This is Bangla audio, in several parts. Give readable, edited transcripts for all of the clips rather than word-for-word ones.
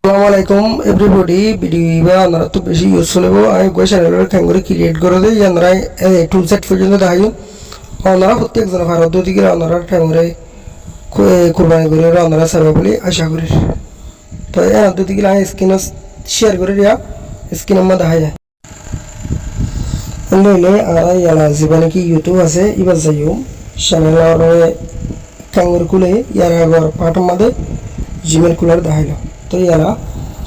আসসালামু আলাইকুম এভরিবডি ভিডিও ইবা আপনারা তো বেশি ইউজফুল হবো আমি গো চ্যানেলের খ্যাঙ্গুরি ক্রিয়েট করে দিই আপনারা টুল সেট পর্যন্ত দেখাই আপনারা প্রত্যেকজন ভারত দিকে আপনারা খ্যাঙ্গুরি কুরবানি করে আপনারা সার্ভ বলে আশা করি তো এর দিকে আমি স্ক্রিনে শেয়ার করে দিয়া স্ক্রিনের মধ্যে দেখা যায় লইলে আর ইয়ালা জীবনে কি ইউটিউব আছে ইবার যাইও চ্যানেলের খ্যাঙ্গুরি খুলে ইয়ার আগর পাঠের মধ্যে জিমেল খুলার দেখাইল তো ইয়ারা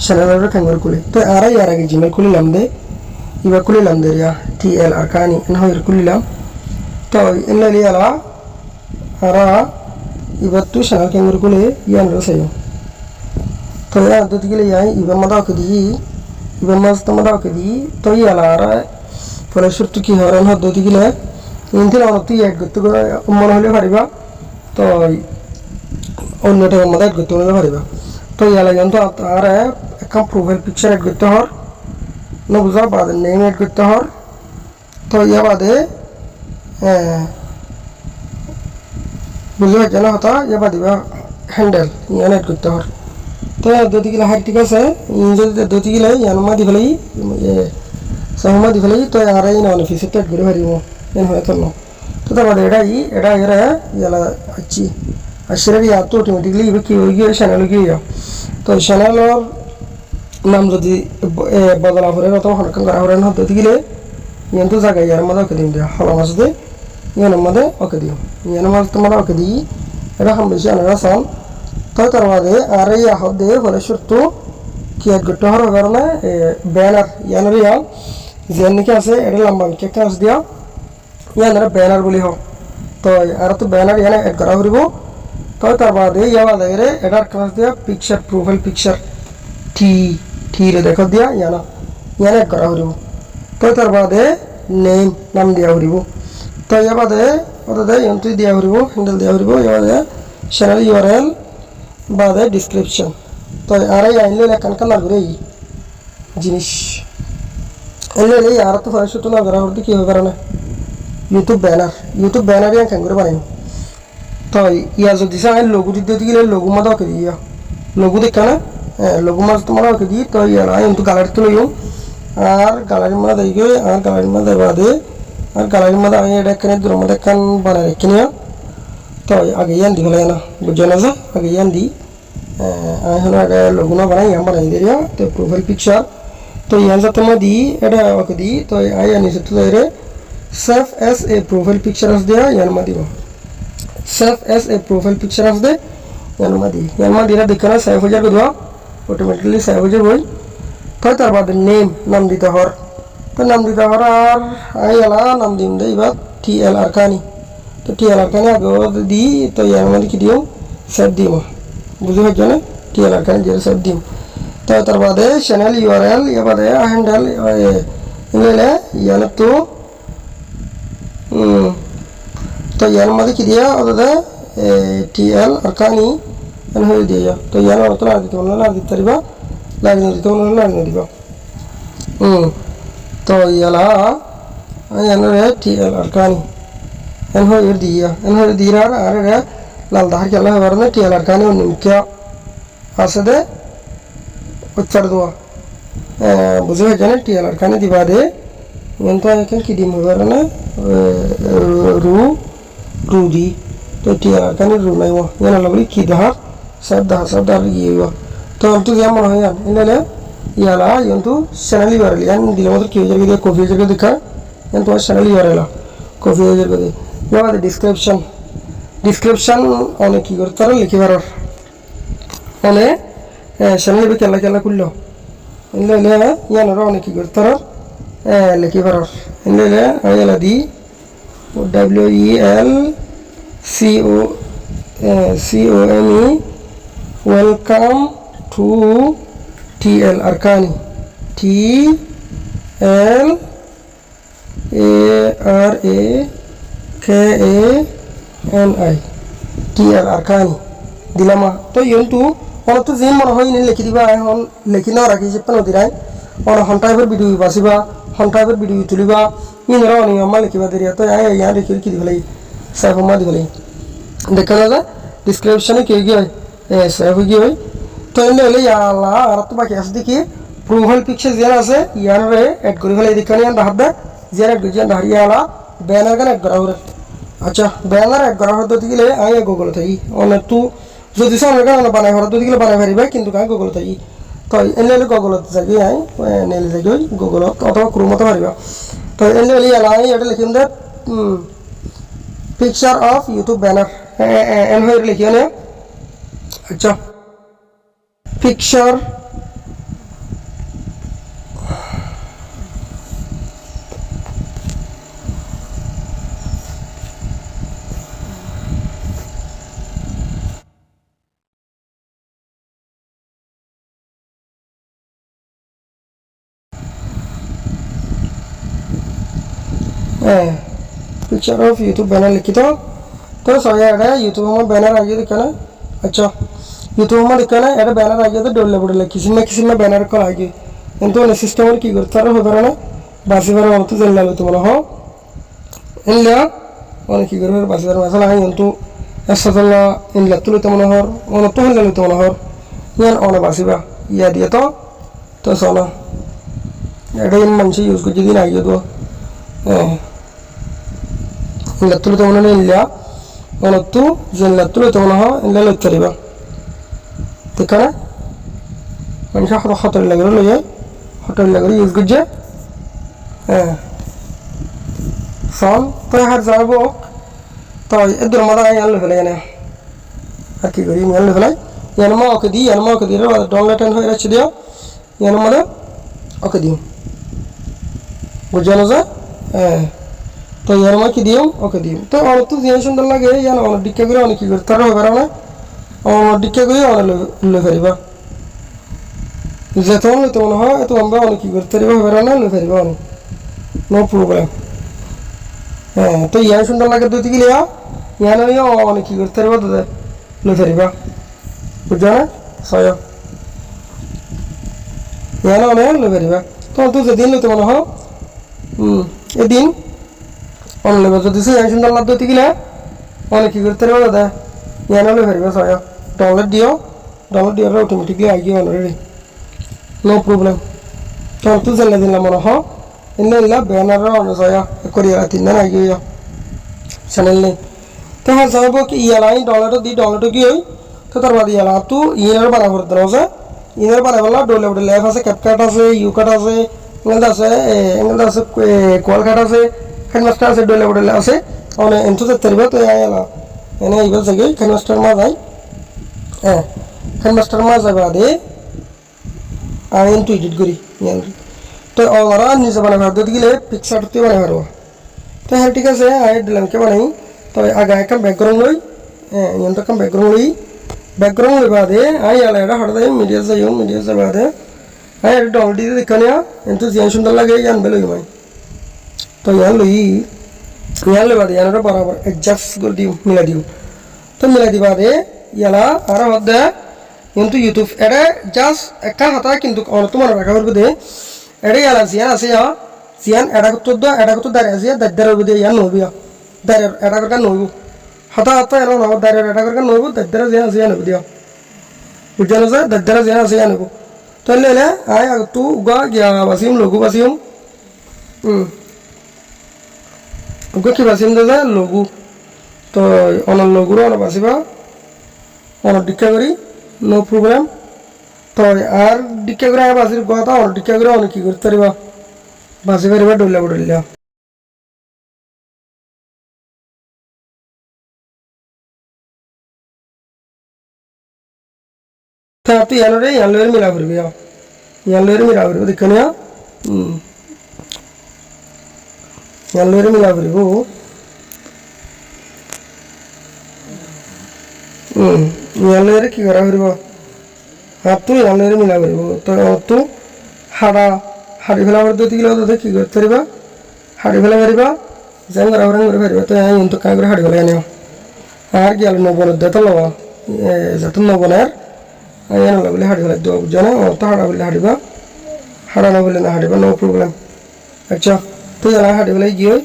চ্যানেলের খ্যাঙ্গুরি খুলে তো আর ইয়ার আগে জিমেল খুলিলাম দে ইবা খুলিলাম দে রিয়া টিএল আর কানি এন হয় খুলিলাম তো এন লইলে ইয়ালা আর ইবার তো চ্যানেল খ্যাঙ্গুরি খুলে ইয়ান রসাইও তো ইয়ার দুটি গেলে ইয়াই ইবার মাদাও কে দিই ইবার মাছ তো মাদাও কে দিই তো ইয়ালা আর ফলে সুরতু কি হরেন হাত দুটি গেলে ইনতে অনেক তুই এক করতে মনে হলে পারিবা তো অন্যটার মধ্যে এড করতে হলে পারিবা তো ইয়ালা যন্ত্র আর একটা প্রোফাইল পিকচার এড করতে হর না বুঝা বাদে নেম এড করতে হর তো ইয়া বাদে বুঝতে পারছে না হতা ইয়া বাদিবা হ্যান্ডেল ইয়ান এড করতে হর তো যদি গেলে হার ঠিক আছে যদি গেলে ইয়ান মা দি ফেলাই সহমা দি ফেলাই তো আর এই নন ফিসে এড করে পারিব এন হয় তো তো তারপরে এটা এরা ইয়ালা আচ্ছি আর সেটা ইয়া তো অটোমেটিকলি এবার কি হয়ে গিয়ে চ্যানেল গিয়ে তো চ্যানেলের নাম যদি বদলা করে অথবা হরকান করা হরে না হতে গেলে ইয়ান তো জায়গায় ইয়ার মধ্যে ওকে দিন দেওয়া হল মাসে ইয়ানের মধ্যে ওকে দিও ইয়ানের মধ্যে তোমার ওকে দিই এটা হাম বেশি আনারা চান তো তার বাদে আর এই আহ দে ফলে সুরতু কি এক গট্ট হওয়ার কারণে ব্যানার ইয়ানের ইয়া যেন নাকি আছে এটা লম্বা মিকে কাজ দিয়া ইয়ানের ব্যানার বলি হোক তো আর তো ব্যানার ইয়ানে এড করা করিব তো তার বাদে ইয়া বাদে এটার ক্লাস দিয়া পিকচার প্রোফাইল পিকচার ঠিরে দেখো দিয়া ইয়ানা ইয়ানে এড করা করিব তো তার বাদে নেম নাম দিয়া করিব তো ইয়া বাদে ওদের এন্ট্রি দিয়া করিব হ্যান্ডেল দিয়া করিব ইয়া বাদে চ্যানেল ইউআরএল বাদে ডেসক্রিপশন তো আর এই আইনলে লেখান কালার করে জিনিস এলে আর তো ফরেস্ট তো না করা হতে কি হবে না ইউটিউব ব্যানার ইয়ান কেন করে বানাই তো ইয়া যদি চাই লোগো দিতে গেলে লোগো মাদা ওকে দিয়া লোগো দেখা না লোগো মাছ তোমার ওকে দিই তো ইয়ার কিন্তু গ্যালারি তো লইও আর গ্যালারির মধ্যে দেই গিয়ে আর গ্যালারির মধ্যে বাদে আর গ্যালারির মধ্যে আমি এটা এখানে দূরের মধ্যে কান বানাই রেখে নিয়া তো আগে ইয়ান দি ফেলাই না বুঝছো না যে আগে ইয়ান দি আমি হলো আগে লোগো না বানাই ইয়ান বানাই দিয়া তো প্রোফাইল পিকচার তো ইয়ান যাতে মই দিই এটা ওকে দিই তো আই আনিছে তো এর save as a profile picture আস দিয়া ইয়ান মা দিব save as a profile picture আস দে ইয়ান মা দিরা দেখো না সেভ হয়ে যাবে দেওয়া অটোমেটিকলি সেভ হয়ে যাবে তো তার বাদে নেম নাম দিতে হর তো নাম দিতে হর আর আই এলা নাম দিম দে এবার টিএল আর কানি তো টিএল আর কানি আগে দিই তো ইয়ার মধ্যে কি দিও সেভ দিম বুঝতে পারছো না টিএল আর কানি দিয়ে সেভ দিম তো তার বাদে চ্যানেল ইউআরএল ইয়া বাদে হ্যান্ডেল ইলে ইয়ান তো ইয়ার মধ্যে কি দিয়া ওদের টিএল আর কানি এন হয়ে দিয়ে তো ইয়ার অত না দিতে বললে না দিতে পারিবা লাগিয়ে দিতে বললে লাগিয়ে দিবা তো ইয়ালা ইয়ানের টিএল আর কানি এন হয়ে দিয়া আর লাল দাহার খেলা হবার না টিএল আর কানি নিমকে আছে দে উচ্চার দেওয়া বুঝে পারছে না টিএল আর কানি দিবা দে তো এখানে কি দিম হবার না রু দি তো টিএল আর কানি রু নাই ইয়ান লাগলি কি দাহার সব দাহার ইয়ে তো আমি তো যেমন হয় এনে ইয়ালা কিন্তু চ্যানেল ইউআরএল ইয়ান দিলে মতো কি হয়ে যাবে কপি হয়ে যাবে দেখা ইয়ান তোমার চ্যানেল ইউআরএল কপি হয়ে যাবে এবার ডিসক্রিপশন অনেক কী করতে পারো লিখে পারো অনেক চ্যানেল কেলা করলো এনে ইয়ানোর অনেক কী করতে পারো লিখে পারো এনে ইয়ালা দি WELCOME ওয়েলকাম টু টিএল আরকানি TLARAKANI টিএল আরকানি দিলাম তো ইয়ন্তু অনেক তো যে মনে হয় লিখি দিবা এখন লিখি না রাখি যে পেন দিরাই অনেক ঘন্টাইবার ভিডিও বাঁচিবা ঘন্টাইবার ভিডিও তুলিবা ইনরা অনেক আমার লিখিবা দেরিয়া তো ইয়ার লিখি কি দিবলাই সাইফ মা দিবলাই দেখা না ডিসক্রিপশনে কে গিয়ে সেভ হয়ে গিয়ে তো এনে হলে ইয়াল্লাহ আর তো বাকি আছে দেখি প্রোফাইল পিকচার জিয়ান আছে ইয়ানরে এড করে ফেলে এদিকে ইয়ান দাহাদ দে জিয়ান এড করে জিয়ান দাহার ইয়ালা ব্যানার গান এড করা হরে আচ্ছা ব্যানার এড করা হতে দিলে আই গুগল থাকি অনেক তু যদি সব গান বানাই হতে দিলে বানাই পারিবা কিন্তু গান গুগল থাকি তো এনে হলে গুগলত যাই আই নেলে যাই গুগলত অথবা ক্রোমতে পারিবা তো এনে হলে ইয়ালা আই এটা লিখিম দে পিকচার অফ ইউটিউব ব্যানার এন হয়ে লিখিও না আচ্ছা picture picture of YouTube banner लिखी तो सही है यूट्यूब में बैनर आ गया दिखाना अच्छा यूट्यूब में दिखाना है बैनर आ गया तो डोले बुडले किसी में बैनर कल आ गई किंतु सिस्टम की करता रहो होगा बासी बार तो चल लो तुम्हारा हो इन लिया की कर बासी बार मसाला है किंतु ऐसा चलना इन लत्तुल तुम्हारा हो तो हिल तुम्हारा हो यार ऑन बासी बा या दिया तो सोना এটা ইন মানুষ ইউজ করছে দিন আগে তো লত্তুলো তো মনে ইল্লা অনত্তু যে লত্তুলো তো মনে হয় ইল্লা লইতে পারিবা ঠিক না মানুষ হটল লাগলো লইয়া হটল লাগলো ইউজ করছে সন তো হার যাব তো এদুর মাদা ইয়ান লো ফেলে না আর কি করি ইয়ান লো ফেলাই ইয়ান মা ওকে দি ডাউনলোড হয়ে যাচ্ছে দিও ইয়ান মাদা ওকে দিও বুঝানো যায় তো ইয়ার মা কি দিও ওকে দিও তো অনেক তো জিনিস সুন্দর লাগে ইয়ান অনেক ডিক্কা করে অনেক কি করতে হবে না অনেক ডিক্কা করে অনেক লো ফেরিবা যেতে হলে তো মনে হয় তো আমরা অনেক কি করতে হবে না লো ফেরিবা অনেক নো প্রবলেম তো ইয়ান সুন্দর লাগে দুই গেলে ইয়ান অনেক কি করতে হবে তো লো ফেরিবা বুঝছো না সয় ইয়ান অনেক লো ফেরিবা তো তুই যেদিন লইতে মনে হয় এদিন অনলাইন যদি সেই সুন্দর লাভ দিতে গেলে অনেক কি করতে পারবে দাদা ইয়ান হলে ফেরবে সয় ডাউনলোড দিয়ে অটোমেটিকলি আই গিয়ে অলরেডি নো প্রবলেম তো তুই জানলে দিলাম মনে হয় ইন্না ইল্লা ব্যানার অনুসয়া করিয়া তিন আই গিয়ে চ্যানেল নেই তো হ্যাঁ যাবো কি ইয়ালাই ডাউনলোড গিয়ে তো তার বাদ ইয়ালা তু ইনার বানা করতে না ইনার বানা বলা ডলে ল্যাব আছে ক্যাপকাট আছে ইউকাট আছে এঙ্গেল আছে কোয়াল কাট আছে খানমাস্টার আছে ডলে আছে অনেক এন্টু যেতে পারবে তো আয়ালা এনে এইবার জায়গায় খানমাস্টার মা যাই খানমাস্টার মা যাবে আদে আর এন্টু এডিট করি তো ওরা নিজে বানাবে দিতে গেলে পিকচারতে বানাই পারবো তো হ্যাঁ ঠিক আছে আয় দিলাম কে বানাই তো আগে একটা ব্যাকগ্রাউন্ড লই এনটা একটা ব্যাকগ্রাউন্ড লই বাদে আয়ালা এটা হঠাৎ মিডিয়া যাবে আদে হ্যাঁ এটা অলরেডি দেখানে কিন্তু জিয়ান সুন্দর লাগে ইয়ান বেলো মাই তো ইয়ান লই বাদে ইয়ান বরাবর অ্যাডজাস্ট করে দিও মিলা দিও তো মিলা দিবা দে ইয়ালা আর হদে কিন্তু ইউটিউব এটা জাস্ট একটা হাতা কিন্তু তোমার রাখা করবে দে এটা ইয়ালা জিয়ান আছে জিয়ান এটা কত দাঁড়িয়ে আছে দাঁড়িয়ে হবে দে ইয়ান নবিয়া দাঁড়িয়ে এটা করে নইব হাতা এনো নব দাঁড়িয়ে এটা করে নইব দাঁড়িয়ে জিয়ান আছে ইয়ান হবে দিয়া বুঝানো যায় দাঁড়িয়ে জিয়ান আছে ইয়ান হবে তো লে আয় তু উগা গিয়া বাসিম লঘু বাসিম উগা কি বাসিম দাদা লঘু তো অনার লঘুর অনেক বাসিবা অনেক দীক্ষা করি নো প্রবলেম তো আর দীক্ষা করে বাসির কথা অনেক দীক্ষা করে অনেক কি করতে পারিবা বাসি পারিবা ডলিয়া তা তুই ইয়ানলে মিলা করবি ইয়ানলে মিলা করবি দেখুন ইয়ানলে মিলা করব ইয়ানলে কি করা করব আর তুই ইয়ানলে মিলা করব তো তু হাড়ি ফেলা করতে গেলে তো কি করতে পারিবা হাড়ি ফেলা পারিবা যেন করা করে পারিবা তো কিন্তু কাঁ করে হাড়ি ফেলা আনিও আর গেল নবনের দেত লওয়া যত নবনের ಏನು ಬಲ್ಲಿ ಹಾಡಿಲ್ಲ ಜನ तो हाड़ा बोले हाड़िबा हाड़ा ना बोले ना हाड़िबा नो प्रॉब्लम अच्छा तो यार हाड़ी बोले गियो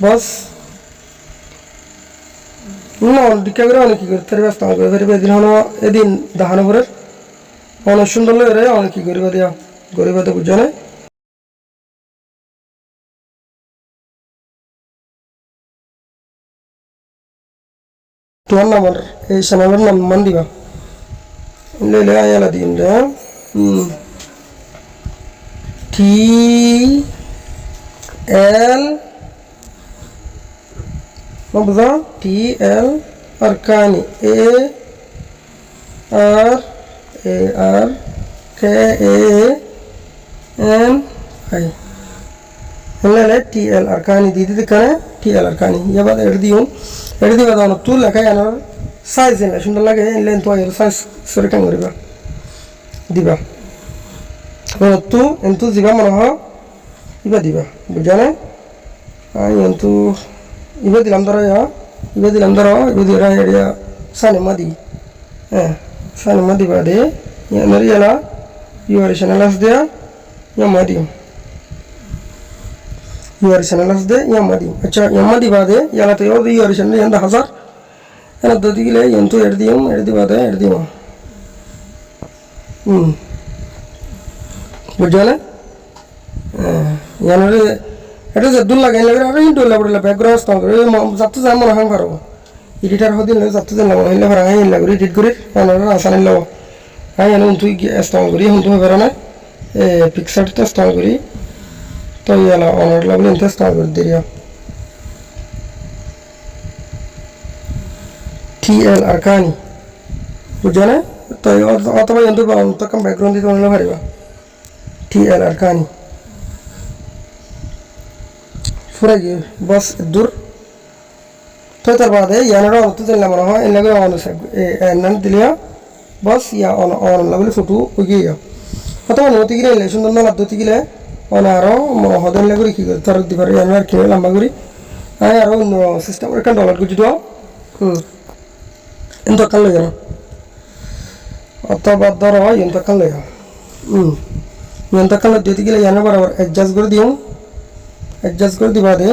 बस ना डिक्का करे অনেক কি করতে পারবে স্থান করে ফেরবে এদিন হলো এদিন দাহানো করে অনেক সুন্দর লাগে অনেক কি করিবা দিয়া গরিবা তো বুঝছো না 2 নম্বর এই চ্যানেলের নাম মান দিবা লেলে আয়ালা দিন রে টি এল বুঝা টি এল আরকানি আর আর কে এন আই লেলে টি এল আরকানি দিদি দিকানে টি এল আরকানি এবার এর দিবা দাও তুই লেখাই আনার সাইজ এনে সুন্দর লাগে লেন তো এর সাইজ সরে কাম করিবা দিবা তু এন্তু দিবা মনে হয় ইবা দিবা বুঝা না আমি এন্তু ইবা দিলাম ধরো ইবা দিরা এরিয়া সানে মাদি হ্যাঁ সানে মাদি বাদে ইয়ানার ইয়ালা ইউআর চ্যানেলাস দেয়া ইয়ামাদি ইউআর চ্যানেলাস দে ইয়ামাদি আচ্ছা ইয়ামাদি বাদে ইয়ালা তো ইউআর চ্যানেল ইয়ান্দা হাজার এনা দদি গিলে এন্তু এর দিবাদে এর দিবা বুঝা না ইয়ানারে এটা যে দূর লাগে লাগে আর ইন্টু লাগলে ব্যাকগ্রাউন্ড স্টক করে যাতে যা মনে হয় পারো এডিটর হদিন লাগে যাতে যা মনে হইলে পারা আইন লাগে এডিট করে আনার আসান লও আই এনে তুই স্টক করি হন তুই পারো না পিকচার তো স্টক করি তো ইয়ালা অনার লাগলে ইনতে স্টক করে দিরিয়া টিএল আরকানি বুঝা না তো অথবা এন্তু তো কম ব্যাকগ্রাউন্ড দিতে হলে পারিবা টিএল আরকানি ফুরা গিয়ে বস দূর তো তার বাদে ইয়ানারা অত জানলে মনে হয় এর লাগে অন এনান দিলিয়া বস ইয়া অন লাগলে ফটো উগিয়া অথবা নতি গিলে এলে সুন্দর না লাদ্দতি গিলে অন আরো মনে হদন লাগে কি করে তার দিবার ইয়ানার কিনে লম্বা করি আয় আরো সিস্টেম একটা ডলার গুজি দাও এন্ত কাল লাগে না অথবা ধরো এন্ত কাল লাগে এন্ত কাল দিতে গিলে ইয়ানা বরাবর অ্যাডজাস্ট করে দিও adjust कर दिवा दे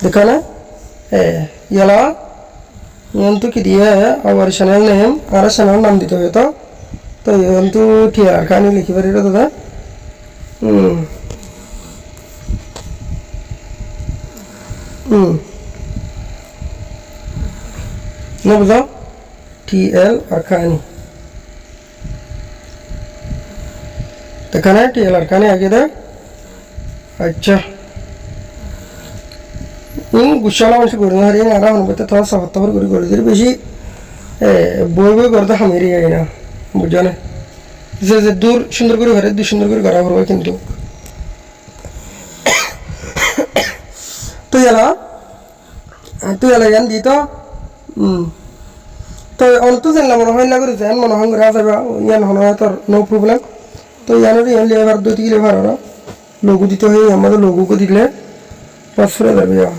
देखा ना याला यंतु की दिया है और चैनल नेम आरा चैनल नाम दीते हुए तो यंतु ठीक है कहानी लिखी बारी तो था ना बताओ TL अरकानी देखा ना टीएल अरकानी आगे दे अच्छा गुस्साला मानसी गुरु हरी ना आरा हन बते थोड़ा सा हत्ता पर गुरु दे बेशी बोई करता हमेरी है ना बुझा ना जे दूर सुंदर गुरु हरे दूर सुंदर गुरु करा हुआ किंतु तो याला यान दी तो অন তো জানলাম মনে হয় না করে জান মনে হয় রাজা ইয়ান হলো তো নো প্রবলেম তো ইয়ানের ইয়ান লেবার দুই কিলো ভাড়া লোগো দিতে হয় আমাদের লোগো কো দিলে পাস করে যাবে ইয়া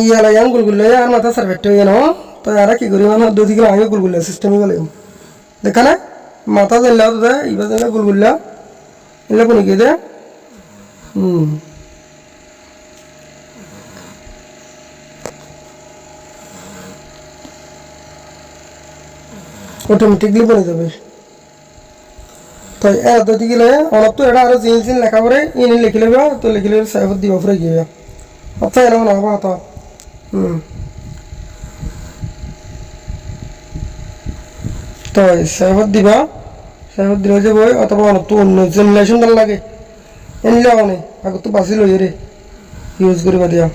ইয়ালা ইয়ান গুলগুলে আর মাথা সার্ভেট হয়ে না তো यारा কি করি মানে দুই কিলো আগে গুলগুলে সিস্টেমই গলে দেখা না माता जल्ला तो है इबा जल्ला गुलगुल्ला इल्ला पुनी के दे ऑटोमेटिकली बने जाबे तो ए दो दिगिले और तो एडा आरो जिन लेखा परे इनि लिखले बा तो लिखले सेव दिबा परे गिया अच्छा एना ना बा तो तो सेवत दिबा सेवत दिले जे बय अथवा तो जनरेशन दल लागे एनले आने आगो तो बासी लई रे यूज करबा दिया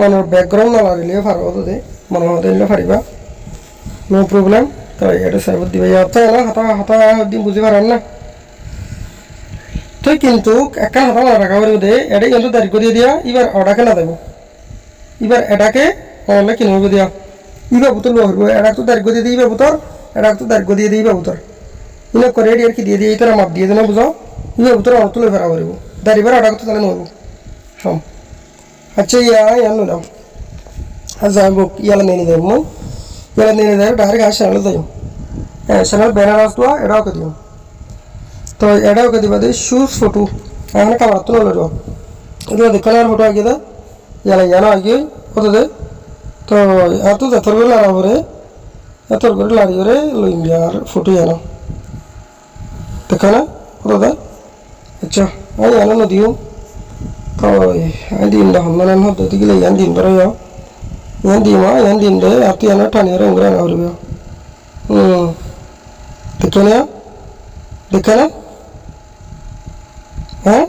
অনার ব্যাকগ্রাউন্ড না লাগিলে পারবো তো মনে হতে নিলে পারিবা নো প্রবলেম তো এটা সাইব দিবা ইয়া তো না হাতা হাতা দিন বুঝি পারেন না তুই কিন্তু একটা হাতা মনে রাখা পারবি দে এটা কিন্তু তারিখ দিয়ে দিয়া এবার অর্ডারকে না দেবো এবার এটাকে অনলাইনে কিনে হবে দিয়া ইবা বুতর লো হইব এটা তো তারিখ দিয়ে দিই ইবা বুতর এটা তো তারিখ দিয়ে দিই ইবা বুতর ইনে করে এর কি দিয়ে দিয়ে এই তোরা মাপ দিয়ে দেনা বুঝাও ইবা বুতর অন তুলে ফেরা পারবো দাঁড়িয়ে অর্ডার করতে তাহলে নইব হ্যাঁ আচ্ছা ইয়ান নিলাম আর যাইব ইয়ালা নিয়ে যাইব মই ইয়ালা নিয়ে যাই ডাইরেক্ট আর চ্যানেলে যাইব চ্যানেল ব্যানার আসবা এটাও কে দিও তো এটাও কে দিবা দে শুজ ফটো এখানে কামার তো নলো এগুলো দেখানোর ফটো আগে দে ইয়ালা ইয়ানো আগে কত দে তো এত যতর করে লাড়া করে এতর করে লাড়ি করে লইম আর ফটো জানো দেখা না কত দে আচ্ছা আমি জানো না দিও তো আমি দিন না মানে হতো দিলে ইয়ান দিন ধরে যাও ইয়ান দিমা ইয়ান দিন দে আর তুই এনে টানিয়ে রঙরে না হইবে দেখে না দেখে না হ্যাঁ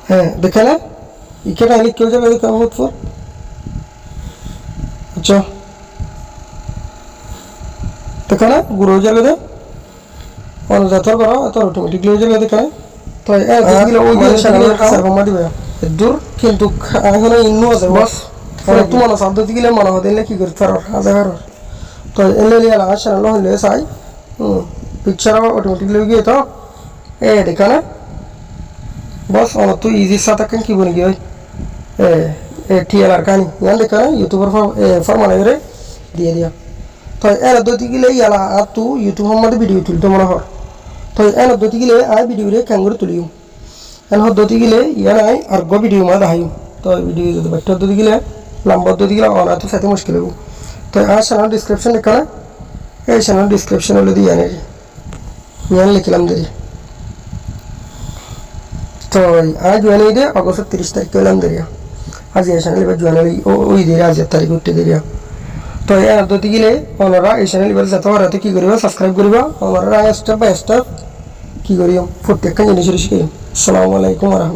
হ্যাঁ দেখে না ইকেটা আইলে কেউ যাবে দেখা বহুত ফোর আচ্ছা দেখে না গুঁড়ো যাবে দে অন যতর করো এত অটোমেটিকলি হয়ে যাবে দেখে তো ওই সারবা দিবে দূর কিন্তু এখন ইন্নু আছে বস তোমার শব্দ দিলে মনে হতে কি করতে পারো আজা পারো তো এলে লিয়ালা চ্যানেল হলে চাই পিকচার অটোমেটিকলি গিয়ে তো দেখা না বস অন তুই ইজি সাথে কি বলে গিয়ে টিএলআর কানি ইয়ান দেখা না ইউটিউবার ফরমানে করে দিয়ে দিয়া তো এর দতি গিলে ইয়ালা আর তু ইউটিউব মধ্যে ভিডিও তুলতে মনে হয় তো এর দতি গিলে আই ভিডিও রে কাঙ্গুর তুলিও এন দতি গিলে ইয়ান আই আর গো ভিডিও মা দেখাইও তো ভিডিও যদি বাচ্চা দতি গিলে লম্বা দতি গিলে অন তো সাথে মুশকিল হবে তো আর চ্যানেল ডিসক্রিপশন দেখা না এই চ্যানেল ডিসক্রিপশন হলে দিয়ে আনে ইয়ান লিখলাম দেরি তো আজ জয়েন হয়ে অগস্ট 30 তারিখ পেলাম দেরিয়া আজ এই চ্যানেল এবার জয়েন হই ওই দেরি আজ তারিখ উঠতে দেরিয়া তো এর দতি গিলে ওনারা এই চ্যানেল এবার যত হারাতে কি করিবা সাবস্ক্রাইব করিবা ওনারা স্টেপ বাই স্টেপ কি করিও প্রত্যেকটা জিনিস শিখিও আসসালামু আলাইকুম ওয়া রাহমাতুল্লাহ।